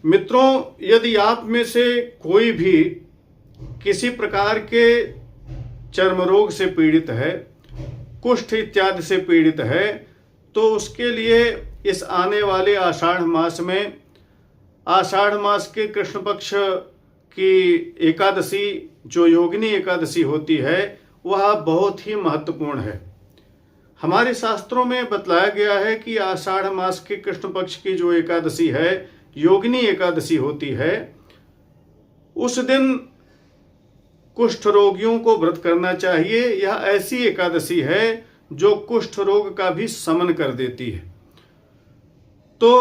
मित्रों, यदि आप में से कोई भी किसी प्रकार के चर्म रोग से पीड़ित है, कुष्ठ इत्यादि से पीड़ित है, तो उसके लिए इस आने वाले आषाढ़ मास में, आषाढ़ मास के कृष्ण पक्ष की एकादशी जो योगिनी एकादशी होती है, वह बहुत ही महत्वपूर्ण है। हमारे शास्त्रों में बतलाया गया है कि आषाढ़ मास के कृष्ण पक्ष की जो एकादशी है, योगिनी एकादशी होती है, उस दिन कुष्ठ रोगियों को व्रत करना चाहिए। यह ऐसी एकादशी है जो कुष्ठ रोग का भी शमन कर देती है। तो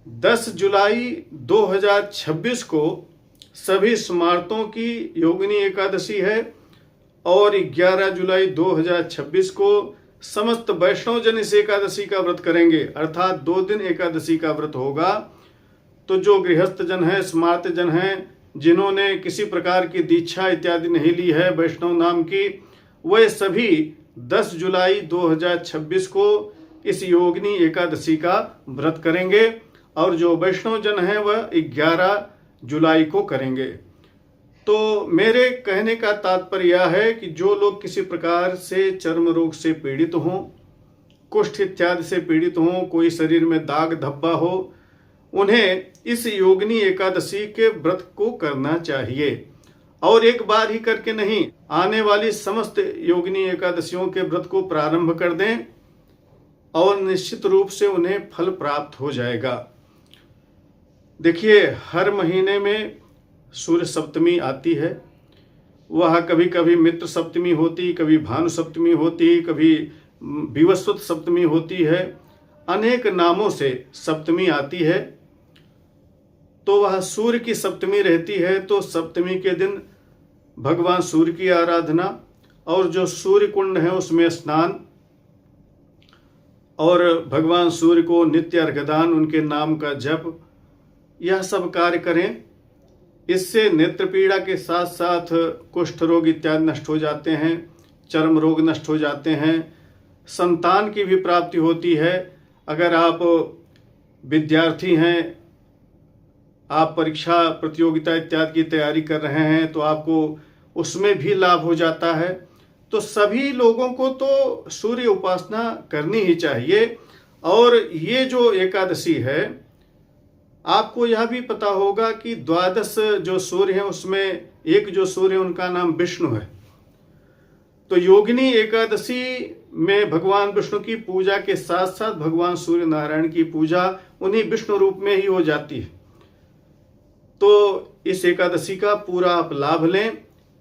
10 जुलाई 2026 को सभी स्मार्तों की योगिनी एकादशी है और 11 जुलाई 2026 को समस्त वैष्णव जन इस एकादशी का व्रत करेंगे, अर्थात 2 दिन एकादशी का व्रत होगा। तो जो गृहस्थ जन है, स्मार्त जन हैं, जिन्होंने किसी प्रकार की दीक्षा इत्यादि नहीं ली है वैष्णव नाम की, वे सभी 10 जुलाई 2026 को इस योगिनी एकादशी का व्रत करेंगे और जो वैष्णव जन हैं वह 11 जुलाई को करेंगे। तो मेरे कहने का तात्पर्य यह है कि जो लोग किसी प्रकार से चर्म रोग से पीड़ित हों, कुष्ठ इत्यादि से पीड़ित हों, कोई शरीर में दाग धब्बा हो, उन्हें इस योगिनी एकादशी के व्रत को करना चाहिए। और एक बार ही करके नहीं, आने वाली समस्त योगिनी एकादशियों के व्रत को प्रारंभ कर दें और निश्चित रूप से उन्हें फल प्राप्त हो जाएगा। देखिए, हर महीने में सूर्य सप्तमी आती है। वह कभी कभी मित्र सप्तमी होती, कभी भानु सप्तमी होती, कभी विवस्वत सप्तमी होती है। अनेक नामों से सप्तमी आती है। तो वह सूर्य की सप्तमी रहती है। तो सप्तमी के दिन भगवान सूर्य की आराधना और जो सूर्य कुंड है उसमें स्नान और भगवान सूर्य को नित्य अर्घदान, उनके नाम का जप, यह सब कार्य करें। इससे नेत्र पीड़ा के साथ साथ कुष्ठ रोग इत्यादि नष्ट हो जाते हैं, चर्म रोग नष्ट हो जाते हैं, संतान की भी प्राप्ति होती है। अगर आप विद्यार्थी हैं, आप परीक्षा प्रतियोगिता इत्यादि की तैयारी कर रहे हैं, तो आपको उसमें भी लाभ हो जाता है। तो सभी लोगों को तो सूर्य उपासना करनी ही चाहिए। और ये जो एकादशी है, आपको यह भी पता होगा कि 12 जो सूर्य हैं उसमें एक जो सूर्य है उनका नाम विष्णु है। तो योगिनी एकादशी में भगवान विष्णु की पूजा के साथ साथ भगवान सूर्य नारायण की पूजा उन्हीं विष्णु रूप में ही हो जाती है। तो इस एकादशी का पूरा आप लाभ लें।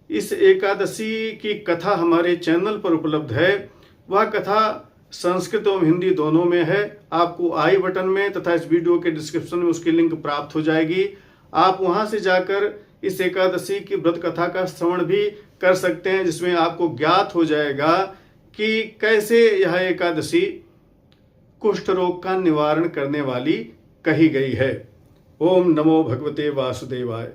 इस एकादशी की कथा हमारे चैनल पर उपलब्ध है। वह कथा संस्कृत एवं हिंदी दोनों में है। आपको आई बटन में तथा इस वीडियो के डिस्क्रिप्शन में उसकी लिंक प्राप्त हो जाएगी। आप वहां से जाकर इस एकादशी की व्रत कथा का श्रवण भी कर सकते हैं, जिसमें आपको ज्ञात हो जाएगा कि कैसे यह एकादशी कुष्ठ रोग का निवारण करने वाली कही गई है। ओम नमो भगवते वासुदेवाय।